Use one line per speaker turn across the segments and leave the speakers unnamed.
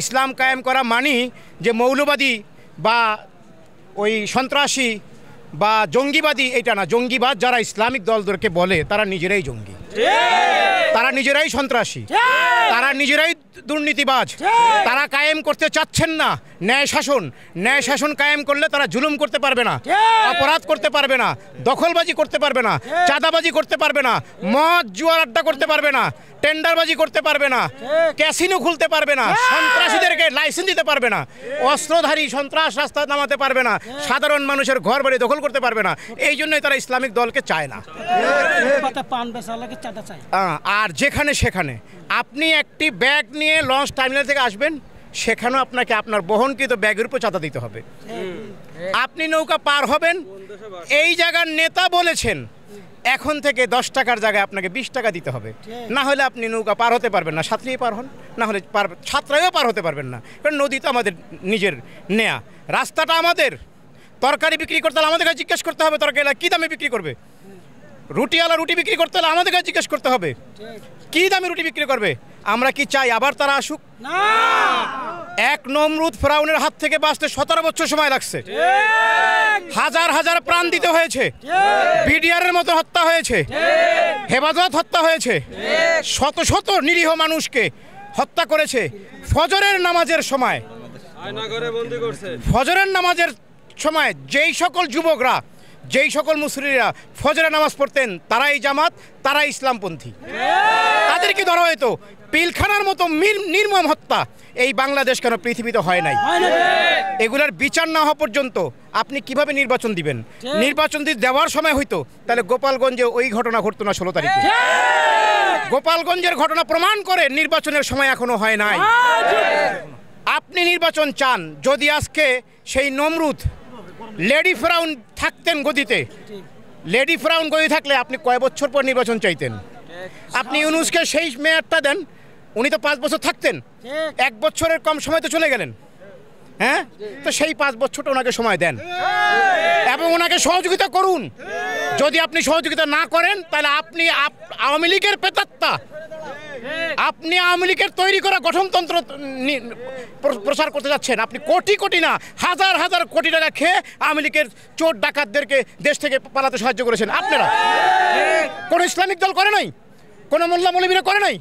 ইসলাম কায়েম করা মানি যে মৌলবাদী বা ওই সন্ত্রাসী বা জঙ্গিবাদী এটা না। জঙ্গিবাদ যারা ইসলামিক দলদেরকে বলে তারা নিজেরাই জঙ্গি, তারা নিজেরাই সন্ত্রাসী, তারা নিজেরাই দুর্নীতিবাজ। তারা কায়েম করতে চাচ্ছেন না ন্যায় শাসন। ন্যায় শাসন কায়েম করলে তারা জুলুম করতে পারবে না, অপরাধ করতে পারবে না, দখলবাজি করতে পারবে না, চাঁদাবাজি করতে পারবে না, মদ জুয়ার আড্ডা করতে পারবে না, টেন্ডারবাজি করতে পারবে না, ক্যাসিনো খুলতে পারবে না, সন্ত্রাসীদেরকে লাইসেন্স দিতে পারবে না, অস্ত্রধারী সন্ত্রাস রাস্তা নামাতে পারবে না, সাধারণ মানুষের ঘর বাড়ি দখল করতে পারবে না। এই জন্যই তারা ইসলামিক দলকে চায় না। আর যেখানে সেখানে আপনি একটি ব্যাগ নিয়ে লঞ্চ টার্মিনাল থেকে আসবেন, সেখানেও আপনাকে আপনার বহনকৃত ব্যাগের উপর চাঁদা দিতে হবে। আপনি নৌকা পার হবেন, এই জায়গার নেতা বলেছেন এখন থেকে 10 টাকার জায়গায় আপনাকে 20 টাকা দিতে হবে, না হলে আপনি নৌকা পার হতে পারবেন না। সাঁতরিয়ে পার হন, না হলে সাঁতরাইও পার হতে পারবেন না, কারণ নদী তো আমাদের নিজের নেয়া, রাস্তাটা আমাদের। তরকারি বিক্রি করতে হলে আমাদের কাছে জিজ্ঞেস করতে হবে তরকারিলা কী দামে বিক্রি করবে। রুটিওয়ালা রুটি বিক্রি করতে হলে আমাদের কাছে জিজ্ঞেস করতে হবে কী দামে রুটি বিক্রি করবে। আমরা কি চাই আবার তারা আসুক? এক নমরুদ ফেরাউনের হাত থেকে বাঁচতে 17 বছর সময় লাগছে, হাজার হাজার প্রাণ দিতে হয়েছে, বিডিআরের মতো হত্যা হয়েছে, হেফাজত হত্যা হয়েছে, শত শত নিরীহ মানুষকে হত্যা করেছে। ফজরের নামাজের সময়, ফজরের নামাজের সময় যেই সকল যুবকরা, যেই সকল মুসলিরা ফজরের নামাজ পড়তেন তারাই জামাত, তারাই ইসলামপন্থী, তাদেরকে ধরা হয়তো। পিলখানার মতো নির্মম হত্যা এই বাংলাদেশ কেন পৃথিবীতে হয় নাই? এগুলার বিচার না হওয়া পর্যন্ত আপনি কিভাবে নির্বাচন দিবেন? নির্বাচন দেওয়ার সময় হইতো তাহলে গোপালগঞ্জে ওই ঘটনা ঘটতো না 16 তারিখে। গোপালগঞ্জের ঘটনা প্রমাণ করে নির্বাচনের সময় এখনো হয় নাই। আপনি নির্বাচন চান, যদি আজকে সেই নমরুদ লেডি ফেরাউন থাকতেন গদিতে, লেডি ফেরাউন গদি থাকলে আপনি কয় বছর পর নির্বাচন চাইতেন? আপনি ইউনূসকে সেই মেয়াদটা দেন, উনি তো 5 বছর থাকতেন, 1 বছরের কম সময় তো চলে গেলেন। হ্যাঁ, তো সেই 5 বছরটা ওনাকে সময় দেন এবং ওনাকে সহযোগিতা করুন। যদি আপনি সহযোগিতা না করেন তাহলে আপনি আওয়ামী লীগের প্রেতাত্মা, আপনি আওয়ামী লীগের তৈরি করা গঠনতন্ত্র প্রচার করতে যাচ্ছেন। আপনি কোটি কোটি না হাজার হাজার কোটি টাকা খেয়ে আওয়ামী লীগের চোর ডাকাতদেরকে দেশ থেকে পালাতে সাহায্য করেছেন আপনারা। কোনো ইসলামিক দল করে নাই, কোনো মোল্লা মৌলবীরা করে নাই,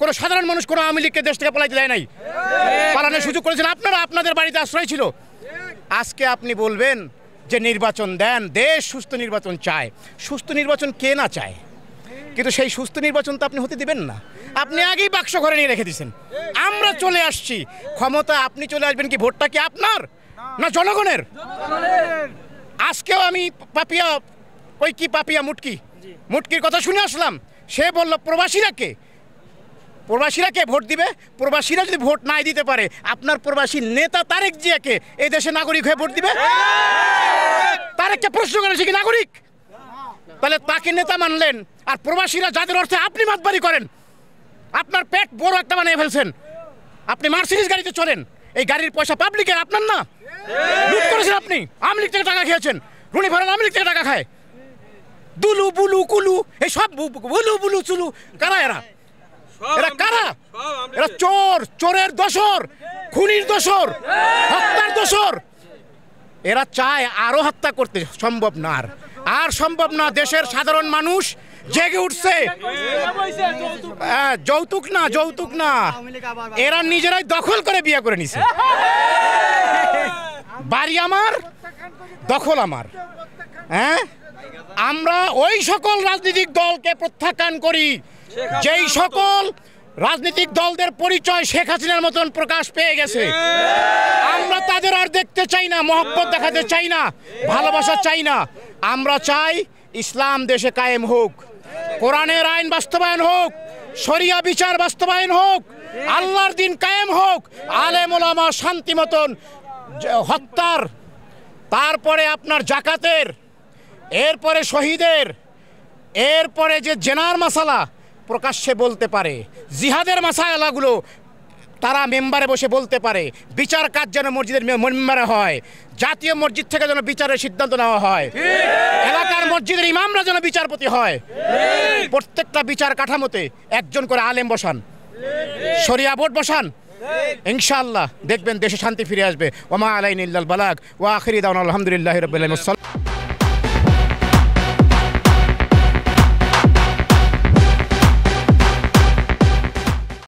কোনো সাধারণ মানুষ কোনো আওয়ামী লীগকে দেশ থেকে পালাইতে দেয় নাই। পালানোর সুযোগ করেছেন আপনারা, আপনাদের বাড়িতে আশ্রয় ছিল। আজকে আপনি বলবেন যে নির্বাচন দেন, দেশ সুস্থ নির্বাচন চায়। সুস্থ নির্বাচন কে না চায়? কিন্তু সেই সুস্থ নির্বাচন তো আপনি হতে দিবেন না। আপনি আগেই বাক্স ঘরে নিয়ে রেখে দিয়েছেন। আমরা চলে আসছি ক্ষমতা, আপনি চলে আসবেন কি ভোটটা কি আপনার না জনগণের? আজকেও আমি পাপিয়া, ওই কি পাপিয়া মুটকির কথা শুনে আসলাম। সে বলল প্রবাসীরা কে ভোট দিবে? প্রবাসীরা যদি ভোট নাই দিতে পারে, আপনার প্রবাসী নেতা তারেক জিয়াকে এই দেশে নাগরিক হয়ে ভোট দিবে? তারেককে প্রশ্ন করেছে কি নাগরিক? তাহলে তাকে নেতা মানলেন, আর প্রবাসীরা যাদের অর্থে আপনি মাতবাড়ি করেন, আপনার পেট বড় একটা বানিয়ে ফেলছেন। আপনি মার্সিডিজ গাড়িতে চলেন, এই গাড়ির পয়সা পাবলিকের, আপনার না। লুট করেছেন আপনি, আওয়ামী লীগ থেকে টাকা খেয়েছেন। রুনি ফারান আওয়ামী লীগ থেকে টাকা খায়। দুলু বুলু কুলু এই সব বুলু বুলু চুলু কারা? এরা কারা? এরা চোর, চোরের দোসর, খুনির দোসর, হত্যার দোসর। এরা চায় আরো হত্যা করতে, সম্ভব না, আর সম্ভব না। দেশের সাধারণ মানুষ জেগে উঠছে। যৌতুক না, এরা নিজেরাই দখল করে বিয়ে করে নিছে। বাড়ি আমার, দখল আমার। হ্যাঁ, আমরা ওই সকল রাজনৈতিক দলকে প্রত্যাখ্যান করি যেই সকল রাজনৈতিক দলদের পরিচয় শেখ হাসিনার মতন প্রকাশ পেয়ে গেছে। আমরা তাদের আর দেখতে চাই না, মহব্বত দেখাতে চাই না, ভালোবাসা চাই না। আমরা চাই ইসলাম দেশে কায়েম হোক, কোরআনের আইন বাস্তবায়ন হোক, শরিয়া বিচার বাস্তবায়ন হোক, আল্লাহর দিন কায়েম হোক, আলেম ওলামা শান্তি মতন হত্যার, তারপরে আপনার জাকাতের, এরপরে শহীদের, এরপরে যে জেনার মাসালা প্রকাশ্যে বলতে পারে, জিহাদের মাসালাগুলো তারা মেম্বারে বসে বলতে পারে, বিচার কাজ যেন মসজিদের মেম্বারে হয়, জাতীয় মসজিদ থেকে যেন বিচারের সিদ্ধান্ত নেওয়া হয়, এলাকার মসজিদের ইমামরা যেন বিচারপতি হয়, প্রত্যেকটা বিচার কাঠামোতে একজন করে আলেম বসান, শরিয়া বোর্ড বসান, ইনশাআল্লাহ দেখবেন দেশে শান্তি ফিরে আসবে। ওমা আলাইনা ইল্লাল বালাগ ওয়া আখিরি দাওয়ানা আলহামদুলিল্লাহি রাব্বিল আলামিন।